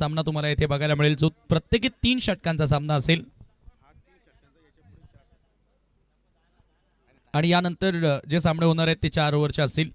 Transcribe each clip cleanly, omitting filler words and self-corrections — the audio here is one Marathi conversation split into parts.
सामना तुम्हाला इथे बघायला मिळेल, जो प्रत्येकी 3 षटकांचा सामना असेल. आणि यानंतर जे सामने होणार आहेत ते 4 ओव्हरचे असतील.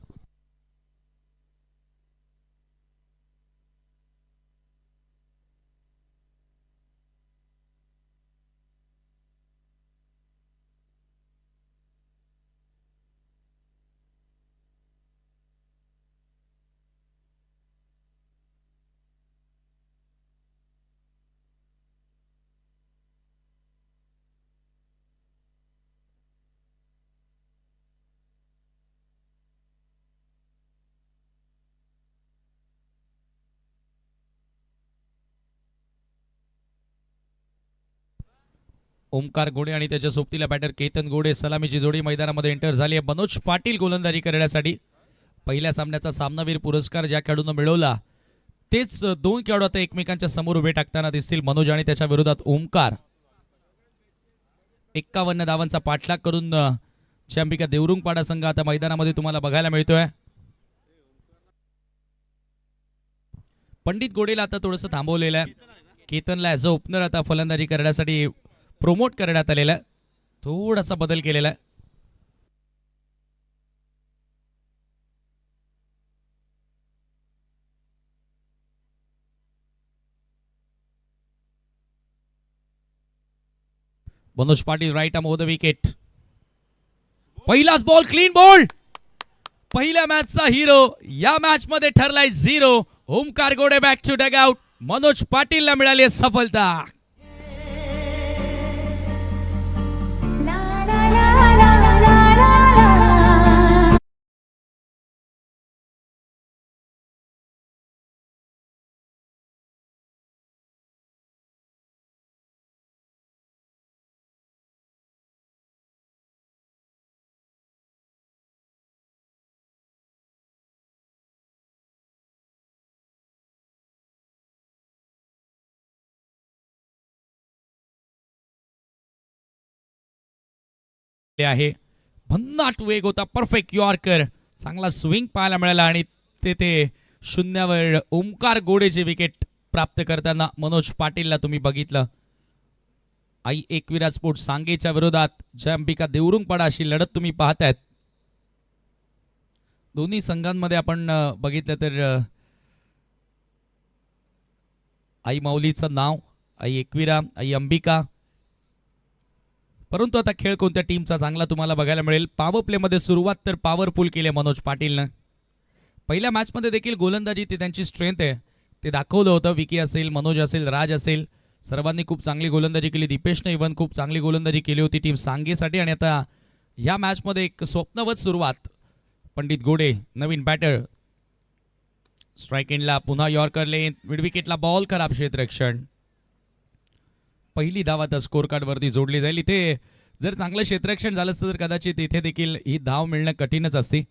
ओमकार गोडे आणि त्याच्या सोबतीला बॅटर केतन गोडे, सलामीची जोडी मैदानामध्ये एंटर झाली आहे. मनोज पाटील गोलंदाजी करण्यासाठी. पहिल्या सामन्याचा सामनावीर पुरस्कार ज्या खेळाडूंना मिळवला तेच 2 खेळाडू आता एकमेकांच्या समोर उभे टाकताना दिसतील. मनोज आणि त्याच्या विरोधात ओमकार. 51 धावांचा पाठलाग करून अंबिका देवरुंगपाडा संघ आता मैदानामध्ये तुम्हाला बघायला मिळतोय. पंडित गोडेला आता थोडंसं थांबवलेलं आहे. केतनला ॲज अ ओपनर आता फलंदाजी करण्यासाठी प्रोमोट करण्यात आलेला आहे. थोडासा बदल केलेला आहे. Manoj Patil right arm over the wicket. पहिलाच बॉल क्लीन बॉल. पहिल्या मॅचचा हिरो या मॅच मध्ये ठरलाय 0. ओमकार गोडे बॅक टू डगआउट. मनोज पाटीलला मिळाली सफलता. आहे भन्नाट वेग होता. Perfect yorker. चांगला स्विंग पाहायला मिळाला आणि ते शून्यावर ओमकार गोडेचे विकेट प्राप्त करताना मनोज पाटीलला तुम्ही बघितलं. आई एकविरा स्पोर्ट सांगेच्या विरोधात अंबिका देवरुंगपाडा अशी लढत तुम्ही पाहतायत. दोन्ही संघांमध्ये आपण बघितलं तर आई माऊलीचं नाव, आई एकविरा, आई अंबिका. परंतु आता खेळ कोणत्या टीमचा चांगला तुम्हाला बघायला मिळेल. पॉवर प्ले मध्ये सुरुवात तर पॉवरफुल केली मनोज पाटीलनं. पहिल्या मॅच मध्ये देखील गोलंदाजी ती त्यांची स्ट्रेंथ आहे ते दाखवलं होतं. विकी असेल, मनोज असेल, राज असेल, सर्वांनी खूप चांगली गोलंदाजी केली. दीपेशने इव्हन खूप चांगली गोलंदाजी केली होती टीम सांगेसाठी. आणि आता या मॅच मध्ये एक स्वप्नवत सुरुवात. पंडित गोडे नवीन बॅटर. स्ट्राइक एंडला पुन्हा यॉर्कर लेन. मिड विकेटला बॉल, खराब क्षेत्ररक्षण. पहिली धाव आता स्कोर कार्ड वरती जोडली जाईल. इथे जर चांगलं क्षेत्ररक्षण झालं असतं तर कदाचित इथे देखील ही धाव मिळणं कठीणच असती.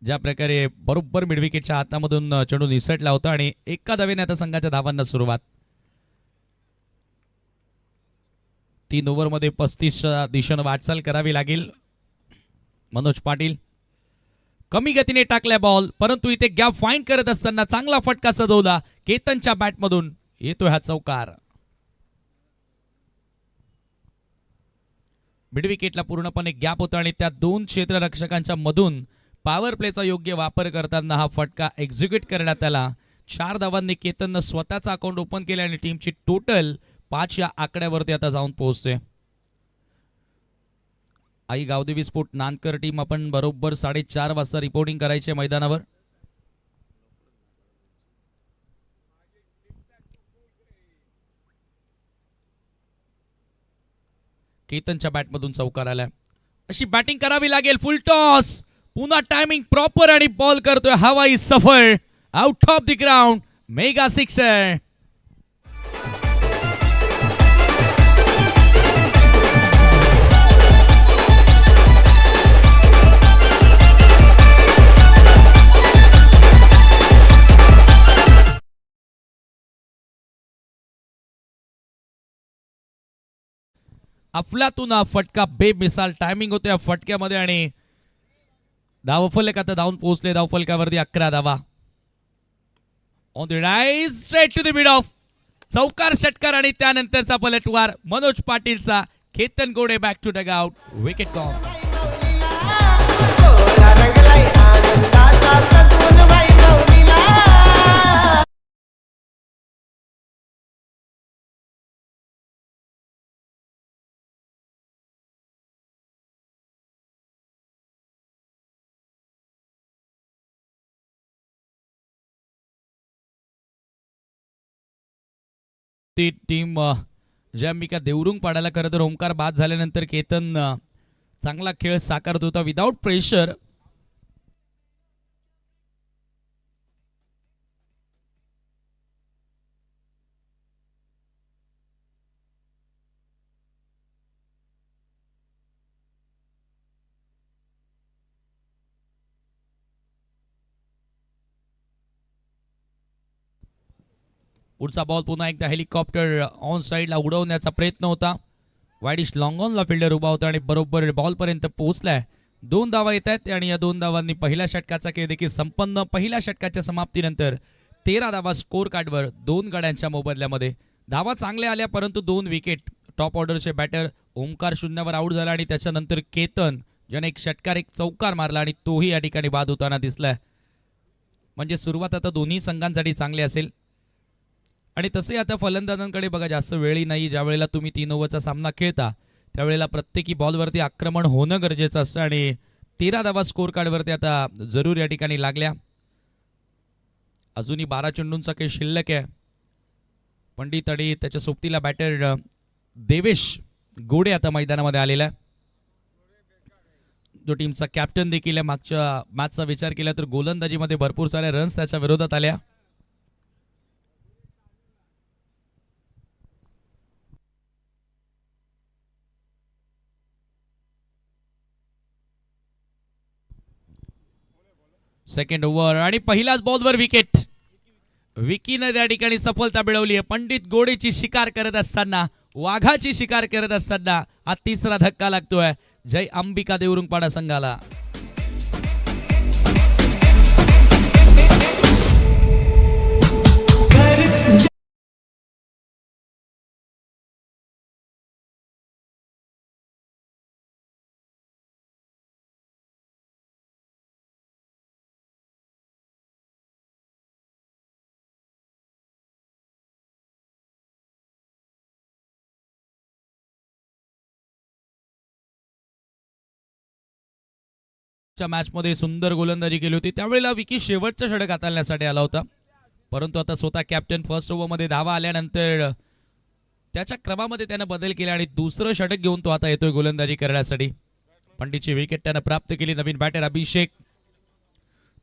ज्या प्रकारे बरोबर मिडविकेटच्या हातामधून चेंडू निसटला होता आणि एका धावेने आता संघाच्या धावांना सुरुवात. 3 ओव्हरमध्ये 35च्या दिशेनं वाटचाल करावी लागेल. मनोज पाटील कमी गतीने टाकलाय बॉल, परंतु इथे गॅप फाइंड करत असताना चांगला फटका सजवला केतनच्या बॅटमधून. येतोय हा चौकार. मिडविकेटला पूर्णपणे गॅप होता आणि त्या 2 क्षेत्ररक्षकांच्या मधून पॉवर प्लेचा योग्य वापर करताना हा फटका एक्झिक्यूट करण्यात आला. 4 धावांनी केतननं स्वतःचा अकाउंट ओपन केले आणि टीमची टोटल 5 या आकड्यावरती आता जाऊन पोहोचते. आई गावदेवी स्पोर्ट नानकर टीम आपण बरोबर 4:30 वाजता रिपोर्टिंग करायचे मैदानावर. केतनच्या बॅटमधून चौकार आलाय. अशी बॅटिंग करावी लागेल. फुल टॉस. पुन्हा टायमिंग प्रॉपर आणि बॉल करतोय हवाई सफर. Out of the ground. Mega sixer. अफलातून फटका बेमिसाल टायमिंग होते या फटक्यामध्ये आणि धावफलक आता धावून पोहोचले. धावफलकावरती 11 धावा. On the rise straight to the mid off. चौकार षटकार आणि त्यानंतरचा पलटवार मनोज पाटीलचा. Ketan Gode back to dugout. Wicket gone. ती टीम जे अंबिका देवरुंग पाडायला खरं तर ओंकार बाद झाल्यानंतर केतन चांगला खेळ साकारत होता विदाउट प्रेशर. पुढचा बॉल पुन्हा एकदा हेलिकॉप्टर ऑन साईडला उडवण्याचा प्रयत्न होता. वाईडिश लॉंग ऑनला फिल्डर उभा होता आणि बरोबर बॉलपर्यंत पोहोचलाय. 2 धावा येत आहेत आणि या 2 धावांनी पहिल्या षटकाचा खेळ देखील संपन्न. पहिल्या षटकाच्या समाप्तीनंतर 13 धावा स्कोर कार्डवर 2 गड्यांच्या मोबदल्यामध्ये. धावा चांगल्या आल्या परंतु 2 विकेट. टॉप ऑर्डरचे बॅटर ओंकार शून्यावर आऊट झाला आणि त्याच्यानंतर केतन ज्याने एक षटकार एक चौकार मारला आणि तोही या ठिकाणी बाद होताना दिसलाय. म्हणजे सुरुवात आता दोन्ही संघांसाठी चांगली असेल. आणि तसे आता फलंदाजांकडे बघा जास्त वेळही नाही. ज्या वेळेला तुम्ही 3 ओव्हरचा सामना खेळता त्यावेळेला प्रत्येकी बॉलवरती आक्रमण होणं गरजेचं असतं आणि 13 धावा स्कोर कार्डवरती आता जरूर या ठिकाणी लागल्या. अजूनही 12 चेंडूंचा खेळ शिल्लक आहे. पंडित आणि त्याच्या सोबतीला बॅटर देवेश गोडे आता मैदानामध्ये आलेला आहे. जो टीमचा कॅप्टन देखील आहे. मागच्या मॅचचा विचार केला तर गोलंदाजीमध्ये भरपूर साऱ्या रन्स त्याच्या विरोधात आल्या. सेकंड ओव्हर आणि पहिल्याच बॉलवर विकेट. विकीनं त्या ठिकाणी सफलता मिळवली आहे. पंडित गोडेची शिकार करत असताना वाघाची शिकार करत असताना हा तिसरा धक्का लागतोय जय अंबिका देवरुंगपाडा संघाला. मॅच मध्ये सुंदर गोलंदाजी केली होती. त्यावेळेला विकी शेवटच्या षटक हाताळण्यासाठी आला होता परंतु आता स्वतः कॅप्टन फर्स्ट ओव्हर मध्ये धावा आल्यानंतर त्याच्या क्रमामध्ये त्याने बदल केला आणि दुसरं षटक घेऊन तो आता येतोय गोलंदाजी करण्यासाठी. पंडितची विकेट त्याने प्राप्त केली. नवीन बॅटर अभिषेक.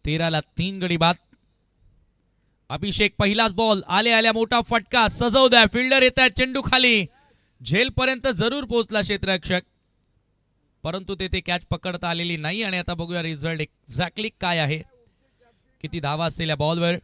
13ला 3 गडी बाद. अभिषेक पहिलाच बॉल आल्या मोठा फटका सजवद्या. फिल्डर येत आहेत चेंडू खाली. झेल पर्यंत जरूर पोहोचला क्षेत्ररक्षक परंतु तेथे कॅच पकडता आलेली नाही. आणि आता बघूया रिझल्ट एक्झॅक्टली काय आहे. किती धावा असतील या बॉलवर.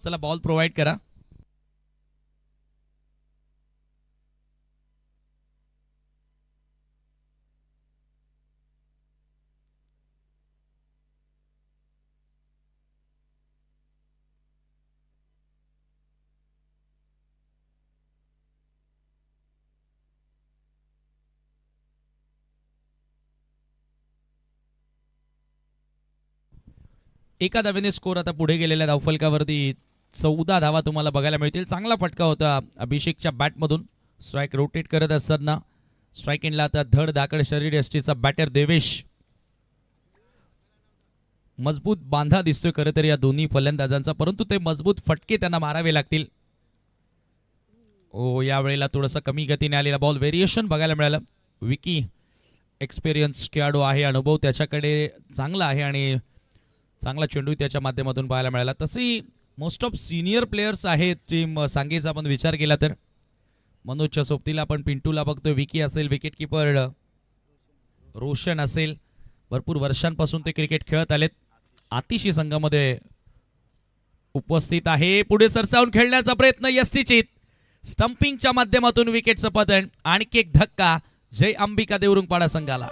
चला बॉल प्रोव्हाइड करा. एका धावेने स्कोर आता पुढे गेलेल्या धावफलकावरती 14 धावा तुम्हाला बघायला मिळतील. चांगला फटका होता अभिषेकच्या बॅटमधून. स्ट्राईक रोटेट करत असताना स्ट्राईक एंडला आता धड धाकड शरीर एसटीचा बॅटर देवेश. मजबूत बांधा दिसतोय खरं तर या दोन्ही फलंदाजांचा, परंतु ते मजबूत फटके त्यांना मारावे लागतील. ओ यावेळेला थोडासा कमी गतीने आलेला बॉल, व्हेरिएशन बघायला मिळालं. विकी एक्सपिरियन्स खेळाडू आहे, अनुभव त्याच्याकडे चांगला आहे आणि चांगला चेंडू त्याच्या माध्यमातून पाहायला मिळाला. तसंही मोस्ट ऑफ सिनियर प्लेयर्स आहेत टीम सांगेचा आपण विचार केला तर. मनोजच्या सोबतीला आपण पिंटूला बघतोय, विकी असेल, विकेट किपर रोशन असेल, भरपूर वर्षांपासून ते क्रिकेट खेळत आलेत. आतिशी संघामध्ये उपस्थित आहे. पुढे सरसावून खेळण्याचा प्रयत्न यष्टीचित, स्टंपिंगच्या माध्यमातून विकेटचं पतन. आणखी एक धक्का जय अंबिका देवरुंगपाडा संघाला.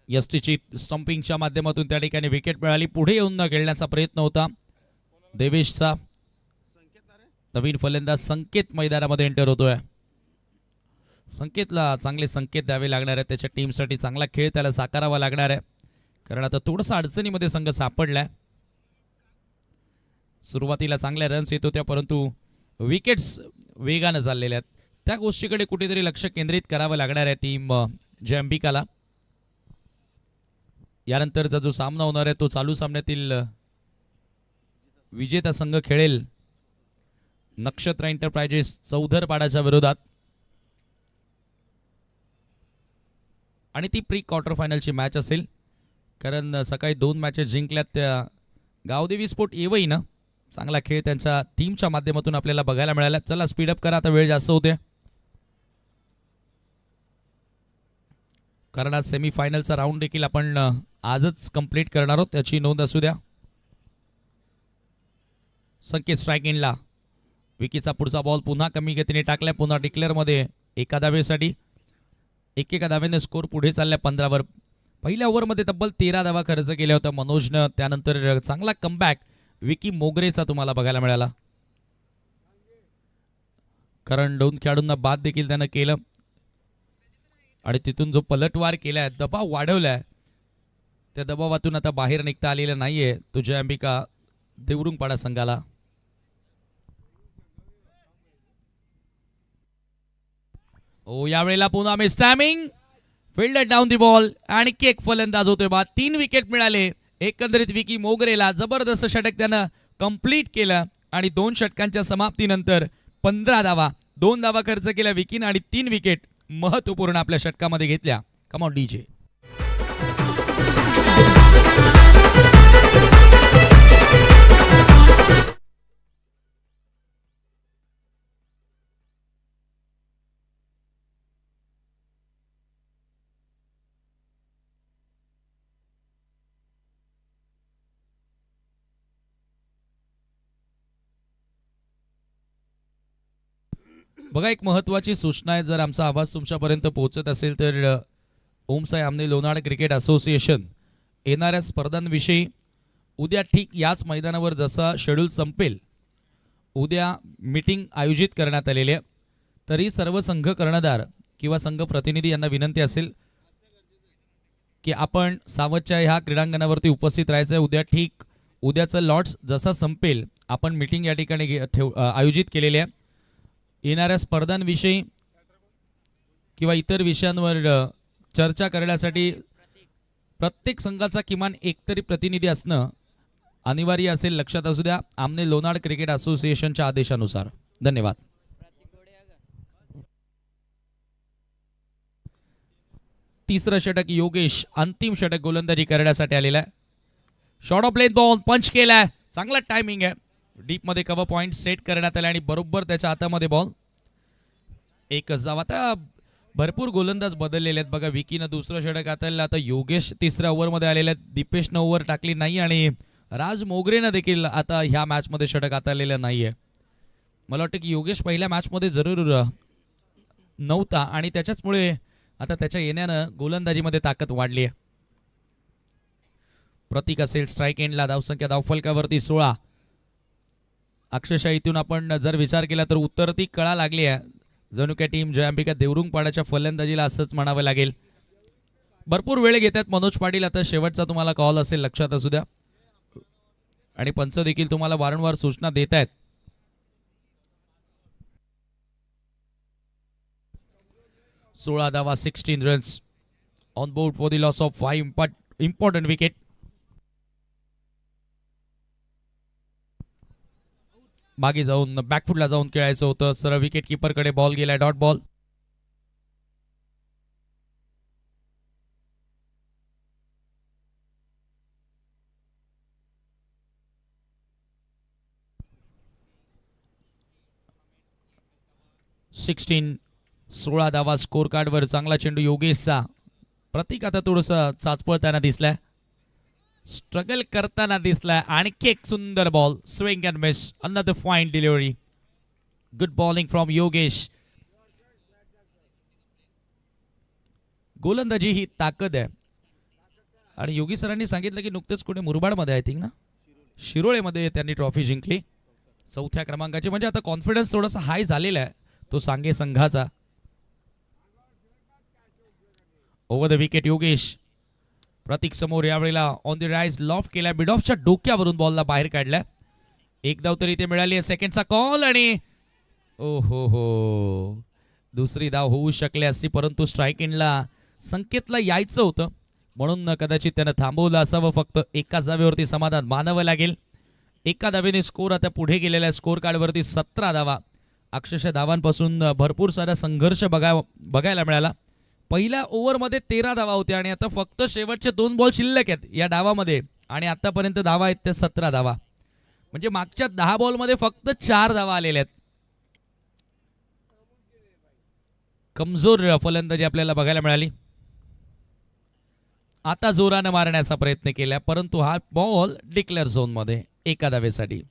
यष्टीची स्टंपिंगच्या माध्यमातून त्या ठिकाणी विकेट मिळाली. पुढे येऊन खेळण्याचा प्रयत्न होता देवेशचा. नवीन फलंदाज संकेत मैदानामध्ये एंटर होतोय. संकेतला चांगले संकेत द्यावे लागणार आहेत, त्याच्या टीमसाठी चांगला खेळ त्याला साकारावा लागणार आहे, कारण आता थोडासा अडचणीमध्ये संघ सापडलाय. सुरुवातीला चांगल्या रन्स येत होत्या, परंतु विकेट्स वेगानं चाललेल्या आहेत. त्या गोष्टीकडे कुठेतरी लक्ष केंद्रित करावं लागणार आहे टीम जय अंबिकाला. यानंतरचा जो सामना होणार आहे तो चालू सामन्यातील विजेता संघ खेळेल नक्षत्र एंटरप्राइजेस चौधरपाडाच्या विरोधात, आणि ती प्री क्वार्टर फायनलची मॅच असेल, कारण सकाळी 2 मॅचेस जिंकल्यात त्या गावदेवी स्पोर्ट येवई ना. चांगला खेळ त्यांच्या टीमच्या माध्यमातून आपल्याला बघायला मिळाला. चला स्पीडअप करा, आता वेळ जास्त होते, कारण आज सेमीफायनलचा राऊंड देखील आपण आजच कंप्लीट करणार आहोत, त्याची नोंद असू द्या. संकेत स्ट्राईक एंडला, विकीचा पुढचा बॉल पुन्हा कमी गतीने टाकलाय, पुन्हा डिक्लेअर मध्ये एका धावेसाठी. एकेका धावेने स्कोर पुढे चाललाय 15 वर. पहिल्या ओव्हरमध्ये तब्बल 13 धावा खर्च केल्या होत्या मनोजनं. त्यानंतर चांगला कमबॅक विकी मोगरेचा तुम्हाला बघायला मिळाला, कारण 2 खेळाडूंना बाद देखील त्यानं केलं आणि तिथून जो पलटवार केलाय, दबाव वाढवलाय, त्या दबावातून आता बाहेर निघता आलेलं नाहीये तो जय अंबिका देवरुंगपाडा संघाला. ओ यावेळेला पुन्हा miss timing, fielder down the ball, आणि एक फलंदाज होतोय बाद. 3 विकेट मिळाले एकंदरीत विकी मोगरेला. जबरदस्त षटक त्यानं कंप्लीट केलं आणि 2 षटकांच्या समाप्तीनंतर 15 धावा, 2 धावा खर्च केल्या विकीनं आणि 3 विकेट महत्वपूर्ण आपल्या षटकामध्ये घेतल्या. Come on DJ. बघा, एक महत्त्वाची सूचना आहे, जर आमचा आवाज तुमच्यापर्यंत पोहोचत असेल तर ओमसाई आमने लोणावळा क्रिकेट असोसिएशन येणाऱ्या स्पर्धांविषयी उद्या ठीक याच मैदानावर जसा शेड्यूल संपेल उद्या मीटिंग आयोजित करण्यात आलेली आहे. तरी सर्व संघ कर्णधार किंवा संघ प्रतिनिधी यांना विनंती असेल की आपण सावतच्या ह्या क्रीडांगणावरती उपस्थित राहायचं आहे. उद्या ठीक उद्याचं लॉट्स जसा संपेल आपण मीटिंग या ठिकाणी आयोजित केलेली आहे. येणाऱ्या स्पर्धांविषयी किंवा इतर विषयांवर चर्चा करण्यासाठी प्रत्येक संघाचा किमान एकतरी प्रतिनिधी असणं अनिवार्य असेल, लक्षात असू द्या, आमने लोणावळा क्रिकेट असोसिएशनच्या आदेशानुसार. धन्यवाद. तिसरं षटक योगेश अंतिम षटक गोलंदाजी करण्यासाठी आलेला आहे. शॉर्ट ऑफ लेंथ बॉल पंच केलाय, चांगला टायमिंग आहे, डीप मध्ये कव्हर पॉइंट सेट करण्यात आला आणि बरोबर त्याच्या हातामध्ये बॉल. एकच धाव. आता भरपूर गोलंदाज बदललेले आहेत बघा. विकीनं दुसरं षटक हाताळलं, आता योगेश तिसऱ्या ओव्हरमध्ये आलेले आहेत, दीपेशनं ओव्हर टाकली नाही आणि राज मोगरेनं देखील आता ह्या मॅचमध्ये षटक हाताळलेलं नाहीये. मला वाटतं की योगेश पहिल्या मॅचमध्ये जरूर नव्हता आणि त्याच्याचमुळे आता त्याच्या येण्यानं गोलंदाजीमध्ये ताकद वाढली आहे. प्रतीक असेल स्ट्राईक एंडला, धावसंख्या धावफलकावरती 16. अक्षरशः इथून आपण जर विचार केला तर उत्तर ती कळा लागली आहे. जणू काय टीम जयांबिका देवरुंगपाडाच्या फलंदाजीला असंच म्हणावं लागेल. भरपूर वेळ घेतात मनोज पाटील. आता शेवटचा तुम्हाला कॉल असेल, लक्षात असू द्या. आणि पंच देखील तुम्हाला वारंवार सूचना देत आहेत. 16 धावा, 16 runs on board for the loss of 5 important wicket. मागे जाऊन बॅकफुटला जाऊन खेळायचं होतं. सरळ विकेट किपरकडे बॉल गेलाय, डॉट बॉल. सिक्स्टीन 16 धावा स्कोर कार्डवर. चांगला चेंडू योगेशचा. प्रतीक आता थोडस चाचपळताना दिसलाय, स्ट्रगल करताना दिसलाय. आणि एक सुंदर ball, swing and miss, another fine delivery. Good bowling from Yogesh. गोलंदाजी ही ताकद आहे. आणि योगी सरांनी सांगितलं की नुकतेच कुठे मुरबाडमध्ये आय थिंक ना, शिरोळेमध्ये त्यांनी ट्रॉफी जिंकली 4थ्या क्रमांकाची. म्हणजे आता कॉन्फिडन्स थोडासा हाय झालेला आहे तो सांगे संघाचा. Over the wicket Yogesh. Prateek समोर यावेळेला ऑन द राईज लॉफ्ट केला, मिड ऑफच्या डोक्यावरून बॉलला बाहेर काढलाय. एक धाव तरी इथे मिळाली आहे. सेकंडचा कॉल आणि ओ हो, दुसरी धाव होऊ शकली असती, परंतु स्ट्राईक एंडला संकेतला यायचं होतं म्हणून कदाचित त्यानं थांबवलं असावं. फक्त एका धावेवरती समाधान मानावं लागेल. एका धावेने स्कोर आता पुढे गेलेला आहे. स्कोर कार्डवरती 17 धावा. अक्षरशः धावांपासून भरपूर सारा संघर्ष बघायला मिळाला. पहिल्या ओव्हरमध्ये 13 धावा होत्या आणि आता फक्त शेवटचे 2 बॉल शिल्लक आहेत या डावामध्ये. आणि आतापर्यंत धावा आहेत त्या 17 धावा. म्हणजे मागच्या 10 बॉलमध्ये फक्त 4 धावा आलेल्या आहेत. कमजोर फलंदाजी आपल्याला बघायला मिळाली. आता जोरानं मारण्याचा प्रयत्न केला, परंतु हा बॉल डिक्लेअर झोन मध्ये एका धावेसाठी.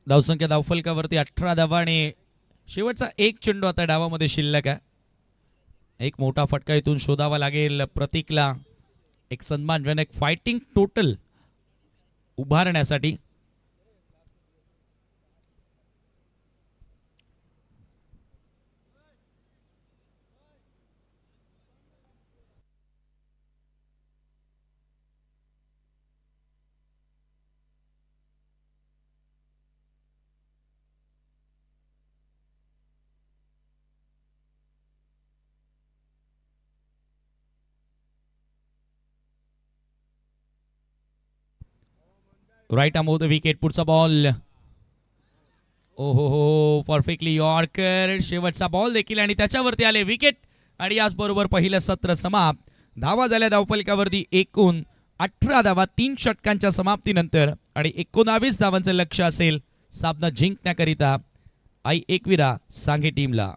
धावसंख्या धावफलकावरती 18 धावा आणि शेवटचा एक चेंडू आता डावामध्ये शिल्लक आहे. एक मोठा फटका इथून शोधावा लागेल प्रतीकला. एक सन्मानजनक फायटिंग टोटल उभारण्यासाठी. Right arm off the wicket. पुढचा बॉल, ओहो, परफेक्टली यॉर्कर. शेवटचा बॉल देखील आणि त्याच्यावरती आले विकेट. आणि याचबरोबर पहिलं सत्र समाप्त. धावा झाल्या धावफलकावरती एकूण 18 धावा 3 षटकांच्या समाप्तीनंतर. आणि 19 धावांचं लक्ष असेल सामना जिंकण्याकरिता आई एकविरा सांगे टीमला.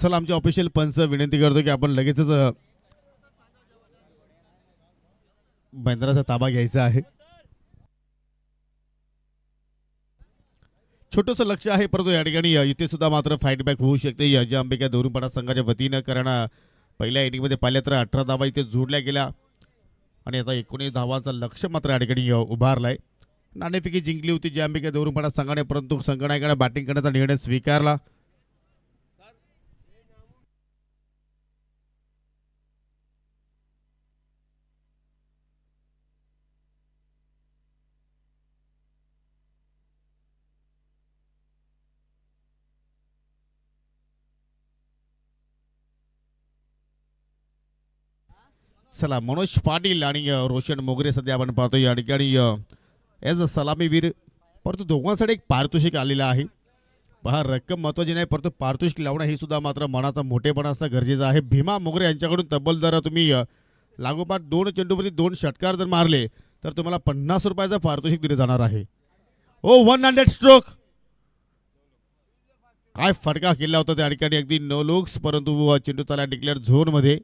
चला आमचे ऑफिशियल पंच विनंती करतो की आपण लगेचच मैदानाचा ताबा घ्यायचा आहे. छोटंसं लक्ष आहे परंतु या ठिकाणी इथे सुद्धा मात्र फाईट बॅक होऊ शकते. अजय अंबिका दोरुपाडा संघाच्या वतीनं, कारण पहिल्या इनिंगमध्ये पाहिल्या तर 18 धावा इथे जोडल्या गेल्या आणि आता 19 धावांचा लक्ष मात्र या ठिकाणी उभारलाय. नाणेफेकी जिंकली होती जय अंबिका दोरुपाडा संघाने, परंतु संघनायकाने बॅटिंग करण्याचा निर्णय स्वीकारला. चला मनोज पाटील आणि रोशन मोगरे सध्या आपण पाहतो या ठिकाणी ॲज अ सलामीवीर, परंतु दोघांसाठी एक पारितोषिक आलेलं आहे. पहा रक्कम महत्त्वाची नाही परंतु पारितोषिक लावणं हे सुद्धा मात्र मनाचा मोठेपणा असणं गरजेचं आहे. भीमा मोगरे यांच्याकडून तब्बल जर तुम्ही लागोपाठ 2 चेंडूवरती 2 षटकार जर मारले तर तुम्हाला 50 रुपयाचं पारितोषिक दिले जाणार आहे. ओ 100 स्ट्रोक, काय फटका केला होता त्या ठिकाणी, अगदी नो लुक्स, परंतु चेंडू चाला डिक्लेअर झोनमध्ये.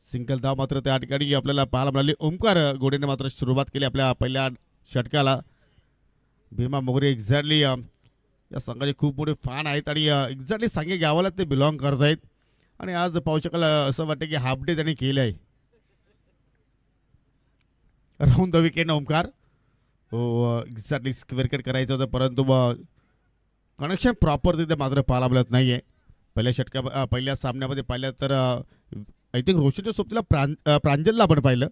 सिंगल धाव मात्र त्या ठिकाणी आपल्याला पाहायला मिळाली. ओमकार गोडेने मात्र सुरुवात केली आपल्या पहिल्या षटकाला. भीमा मोगरे एक्झॅक्टली या संघाचे खूप मोठे फॅन आहेत आणि एक्झॅक्टली सांगे गावाला ते बिलॉंग करत आहेत आणि आज पाहू शकाल असं वाटतं की हाफ डे त्यांनी केलं आहे. Round the wicket Omkar. हो एक्झॅक्टली स्क्वेअर कट करायचं होतं परंतु कनेक्शन प्रॉपर तिथे मात्र पाहायला मिळत नाही आहे. पहिल्या सामन्यामध्ये पाहिलं तर आय थिंक रोशनच्या सोबतीला प्रांजलला आपण पाहिलं,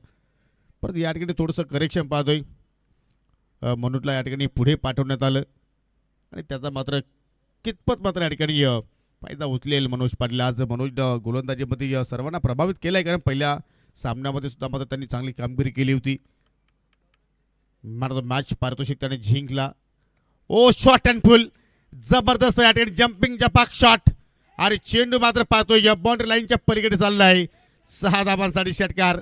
परत या ठिकाणी थोडंसं करेक्शन पाहतोय. मनोजला या ठिकाणी पुढे पाठवण्यात आलं आणि त्याचा मात्र कितपत मात्र या ठिकाणी फायदा उचलेल मनोज पाटील. आज मनोज गोलंदाजीमध्ये सर्वांना प्रभावित केलं आहे, कारण पहिल्या सामन्यामध्ये सुद्धा मात्र त्यांनी चांगली कामगिरी केली होती. मात्र मॅच पारितोषिक त्याने जिंकला. ओ शॉट अँड फुल, जबरदस्त या ठिकाणी जम्पिंग जपाक शॉट आणि चेंडू मात्र पाहतोय या बाउंड्री लाईनच्या पलीकडे चालला आहे. 6 धावांसाठी षटकार.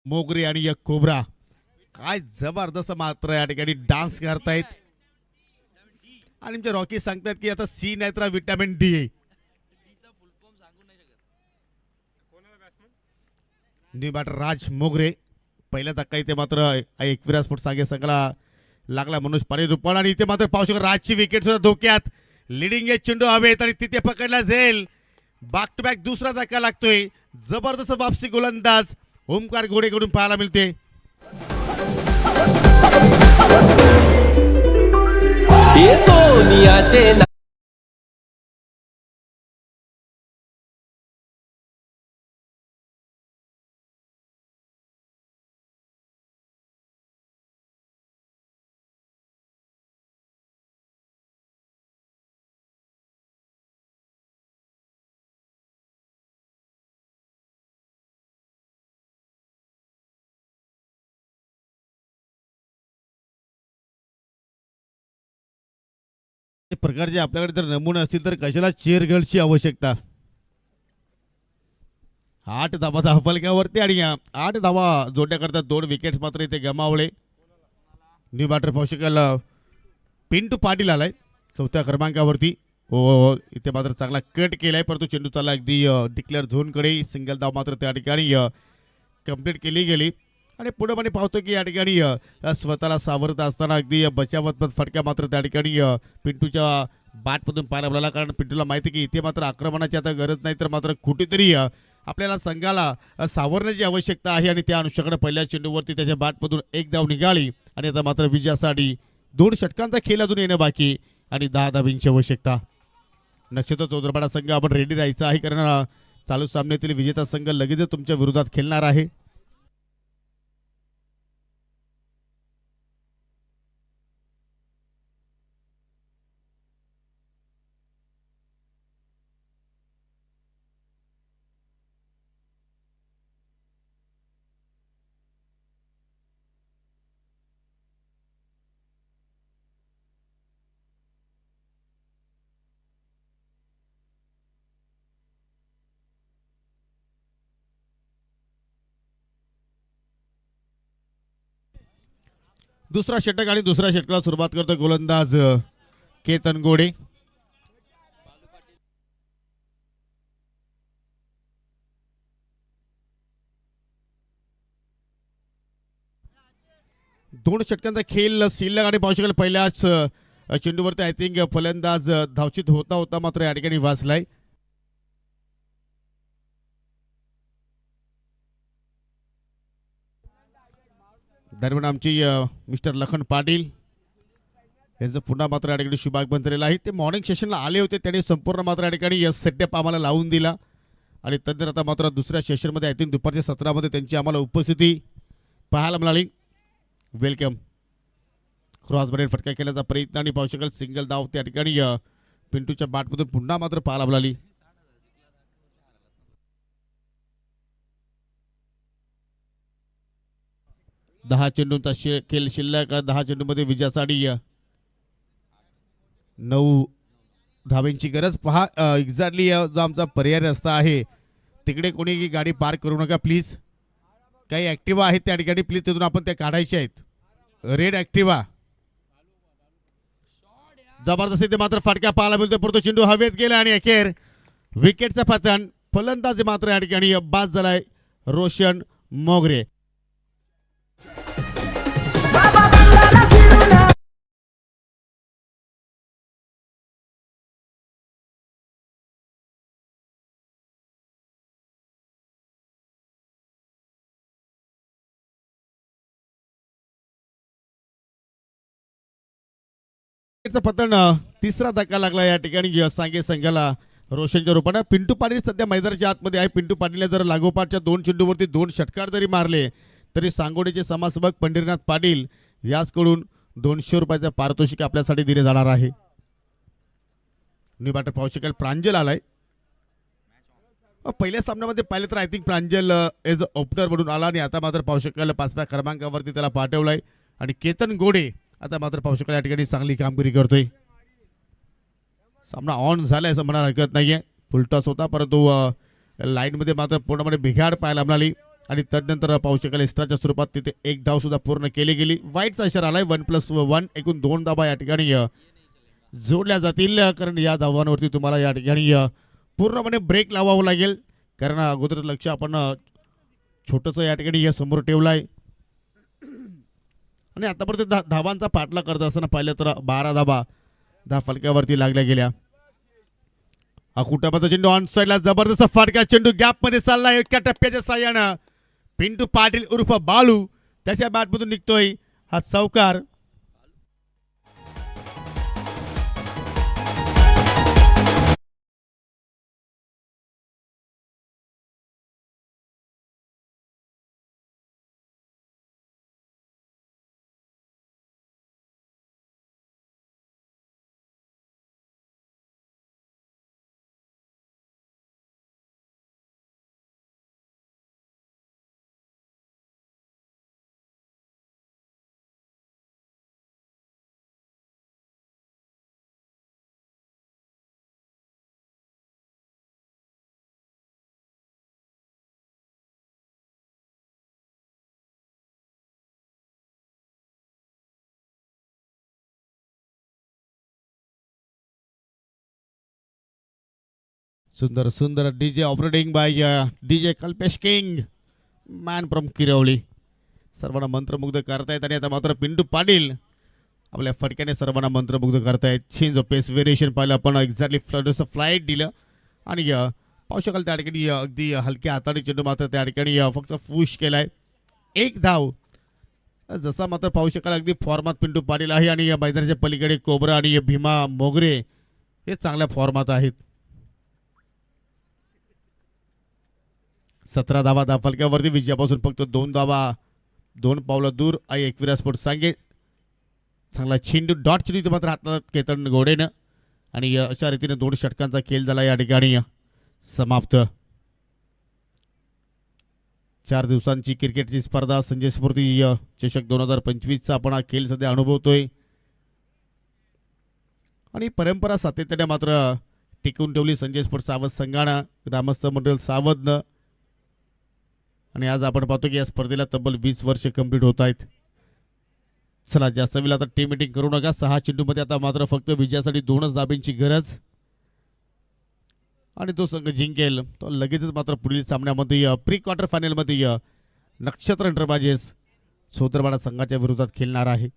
मोगरे आणि एक कोबरा काय जबरदस्त मात्र या ठिकाणी डान्स करतायत आणि आमचे रॉकी सांगतात की आता सी नाही तर विटॅमिन डी. न्यू बॅटर राज मोगरे पहिल्या धक्का इथे मात्र एकविरा स्पोर्ट सांगे संघाला लागला. मनोज पाटील रुपाण आणि इथे मात्र पाहू शकतो राजची विकेट सुद्धा धोक्यात. लिडिंग एज चेंडू हवेत आणि तिथे पकडला जाईल. बॅक टू बॅक दुसरा धक्का लागतोय. जबरदस्त वापसी गोलंदाज ओमकार घोडेकडून पाहायला मिळते. सोनियाचे प्रकारचे आपल्याकडे जर नमुने असतील तर कशाला चेअर गर्लची आवश्यकता. 8 धावा धावफलकावरती आणि 8 धावा जोडण्याकरता 2 विकेट्स मात्र इथे गमावले. न्यू बॅटर पोषकाल पिंटू पाटील आलाय 4थ्या क्रमांकावरती. हो इथे मात्र चांगला कट केलाय परंतु चेंडू चालला अगदी डिक्लेअर झोनकडे. सिंगल धाव मात्र त्या ठिकाणी कंप्लीट केली गेली. आणि पुढे पण पाहतो की या ठिकाणी स्वतःला सावरत असताना अगदी बचावत फटका मात्र त्या ठिकाणी पिंटूच्या बॅटमधून पाहायला मिळाला. कारण पिंटूला माहिती की इथे मात्र आक्रमणाची आता गरज नाही, तर मात्र कुठेतरी आपल्याला संघाला सावरण्याची आवश्यकता आहे. आणि त्या अनुषंगाने पहिल्या चेंडूवरती त्याच्या बॅटमधून एक धाव निघाली आणि आता मात्र विजयासाठी 2 षटकांचा खेळ अजून येणं बाकी आणि 10 धावींची आवश्यकता. नक्षत्र चौदरपाडा संघ आपण रेडी राहायचा आहे, कारण चालू सामन्यातील विजेता संघ लगेचच तुमच्या विरोधात खेळणार आहे. दुसरा षटक आणि दुसऱ्या षटकाला सुरुवात करतो गोलंदाज केतन गोडे. दोन षटकांचा खेळ शिल्लक आणि पाहू शकाल पहिल्याच चेंडूवरती आय थिंक फलंदाज धावचित होता होता मात्र या ठिकाणी वाचलाय. दरम्यान आमची मिस्टर लखन पाटील यांचं पुन्हा मात्र या ठिकाणी शुभागमन झालेलं आहे. ते मॉर्निंग सेशनला आले होते, त्यांनी संपूर्ण मात्र या ठिकाणी सेटअप आम्हाला लावून दिला आणि तदनंतर आता मात्र दुसऱ्या सेशनमध्ये आय थिंक दुपारच्या सत्रामध्ये त्यांची आम्हाला उपस्थिती पाहायला मिळाली. वेलकम. क्रॉस बरेड फटका केल्याचा प्रयत्न आणि पाहू शकाल सिंगल धाव त्या ठिकाणी पिंटूच्या बॅटमधून पुन्हा मात्र पाहायला मिळाली. दहा चेंडूंचा खेळ शिल्लक. 10 चेंडूमध्ये विजयासाठी 9 धावेंची गरज. पहा एक्झॅक्टली जो आमचा पर्याय रस्ता आहे तिकडे कोणी गाडी पार्क करू नका प्लीज. काही ॲक्टिवा आहेत त्या ठिकाणी प्लीज, तिथून आपण त्या काढायच्या आहेत. Red Activa. जबरदस्ती ते मात्र फटका पाहायला मिळतो, परंतु चेंडू हवेत गेला आणि अखेर विकेटचा पतन. फलंदाज मात्र या ठिकाणी बाद झालाय रोशन मोगरे. पतन तिसरा धक्का लागला या ठिकाणी सांगे संघाला रोशनच्या रूपाने. पिंटू पाटील सध्या मैदानाच्या आतमध्ये आहे. पिंटू पाटीलने जर लागोपाठच्या 2 चेंडूवरती 2 षटकार जरी मारले तरी सांगोडेचे समाजसेवक पंढरीनाथ पाटील याचकडून 200 रुपयाचे पारितोषिक आपल्यासाठी दिले जाणार आहे. न्यू बॅटर पाहू शकाल प्रांजल आलाय. पहिल्या सामन्यामध्ये पाहिलं तर I think Pranjal as a opener म्हणून आला आणि आता मात्र पाहू शकाल 5व्या क्रमांकावरती त्याला पाठवलाय. आणि केतन गोडे आता मात्र पाहू शकाल या ठिकाणी चांगली कामगिरी करतोय. सामना ऑन झालाय असं म्हणायला हरकत नाहीये. फुलटॉस होता, परंतु लाईनमध्ये मात्र पूर्णपणे बिघाड पाहायला मिळाली आणि तदनंतर पाहू शकाल एक्स्ट्राच्या स्वरूपात तिथे एक धाव सुद्धा पूर्ण केली गेली. वाईटचा इशारा आलाय. 1+1 एकूण 2 धावा या ठिकाणी जोडल्या जातील, कारण या धावांवरती तुम्हाला या ठिकाणी पूर्णपणे ब्रेक लावावं लागेल, कारण अगोदर लक्ष आपण छोटंसं या ठिकाणी समोर ठेवलं आहे. आणि आतापर्यंत धावांचा पाठला करत असताना पाहिलं तर 12 धावा 10 फलक्यावरती लागल्या गेल्या. कुटाबाचा चेंडू ऑन साईडला जबरदस्त फटका. चेंडू गॅपमध्ये चाललाय. एका टप्प्याच्या साह्यानं पिंटू पाटील उर्फ बालू त्याच्या बॅटमधून निघतोय हा चौकार. सुंदर सुंदर DJ operating by DJ Kalpesh king man from Kirwali. सर्वांना मंत्रमुग्ध करतायत आणि आता मात्र पिंटू पाटील आपल्या फटक्याने सर्वांना मंत्रमुग्ध करतायत. चेंज ऑफ पेस व्हेरिएशन पाहिलं आपण एक्झॅक्टली फ्लाईट दिलं आणि पाहू शकाल त्या ठिकाणी अगदी हलक्या हाताने चेंडू मात्र त्या ठिकाणी फक्त पुश केलाय. एक धाव जसा मात्र पाहू शकाल अगदी फॉर्मात पिंटू पाटील आहे आणि या मैदानाच्या पलीकडे कोबरा आणि भीमा मोगरे हे चांगल्या फॉर्मात आहेत. 17 धावा फलक्यावरती विजयापासून फक्त 2 धावा 2 पावलं दूर आई एकविरा स्पोर्ट सांगे. चांगला चेंडू डॉट चेंडू मात्र हातात केतन घोडेनं आणि अशा रीतीने 2 षटकांचा खेळ झाला या ठिकाणी समाप्त. 4 दिवसांची क्रिकेटची स्पर्धा संजय स्फूर्ती चषक 2025चा आपण हा खेळ सध्या अनुभवतोय आणि परंपरा सातत्याने मात्र टिकवून ठेवली संजय स्पोर्ट सावध संघानं ग्रामस्थ मंडळ सावधनं. आणि आज आपण पाहतो की या स्पर्धेला तब्बल 20 वर्ष कंप्लीट होत आहेत. चला जास्त वेळ आता टीम मीटिंग करू नका. 6 चेंडूमध्ये आता मात्र फक्त विजयासाठी 2च धाब्यांची गरज आणि तो संघ जिंकेल तो लगेचच मात्र पुढील सामन्यामध्ये प्री क्वार्टर फायनलमध्ये नक्षत्र एंटरप्राइजेस सोत्रवाडा संघाच्या विरोधात खेळणार आहे.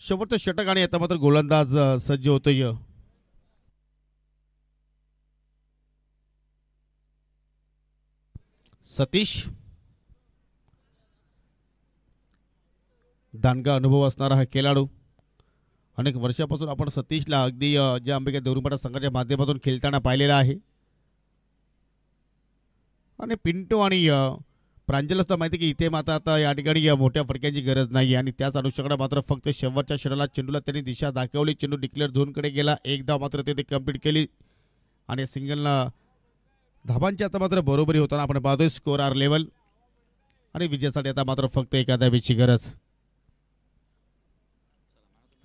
शेवटचं षटक आणि आता मात्र गोलंदाज सज्ज होतोय. सतीश दांडगा अनुभव असणारा हा खेळाडू. अनेक वर्षापासून आपण सतीशला अगदी ज्या अंबिका देवरुपाटा संघाच्या माध्यमातून खेळताना पाहिलेला आहे आणि पिंटो आणि प्रांजल असता माहिती की इथे मात्र आता या ठिकाणी मोठ्या फटक्यांची गरज नाही आणि त्याच अनुषंगाने मात्र फक्त शेवटच्या षटकाला चेंडूला त्यांनी दिशा दाखवली. चेंडू डिक्लेअर झोनकडे गेला. एक धाव मात्र ते कंप्लीट केली आणि सिंगलला धाबांची आता मात्र बरोबरी होताना आपण पाहतोय. स्कोर आर लेवल आणि विजयासाठी आता मात्र फक्त एका धावेची गरज.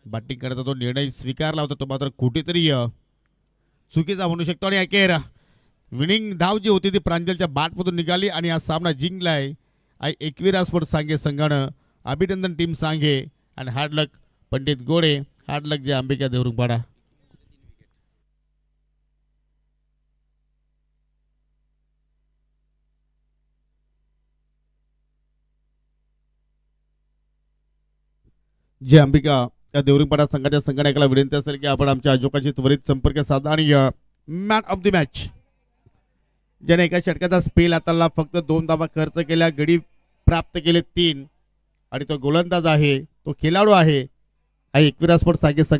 बॅटिंग करता तो निर्णय स्वीकारला होता तो मात्र कुठेतरी चुकीचा म्हणू शकतो आणि अखेर विनिंग धाव जी होती ती प्रांजलच्या बॅटमधून निघाली आणि हा सामना जिंकलाय एकविरा स्पोर्ट्स सांगे संघानं. अभिनंदन टीम सांगे आणि हार्ड लक पंडित गोडे, हार्ड लक जे अंबिका देवरुपाडा. जे अंबिका या देवरुपाडा संघाच्या संघटनेला विनंती असेल की आपण आमच्या आजोकाशी त्वरित संपर्क साधा आणि मॅन ऑफ द मॅच ज्याने एका षटकाचा स्पेल हाताळला फक्त 2 धावा खर्च केल्या, गडी प्राप्त केले 3 आणि तो गोलंदाज आहे, तो खेळाडू आहे एकविरा स्पोर्ट्स सांगे संघ.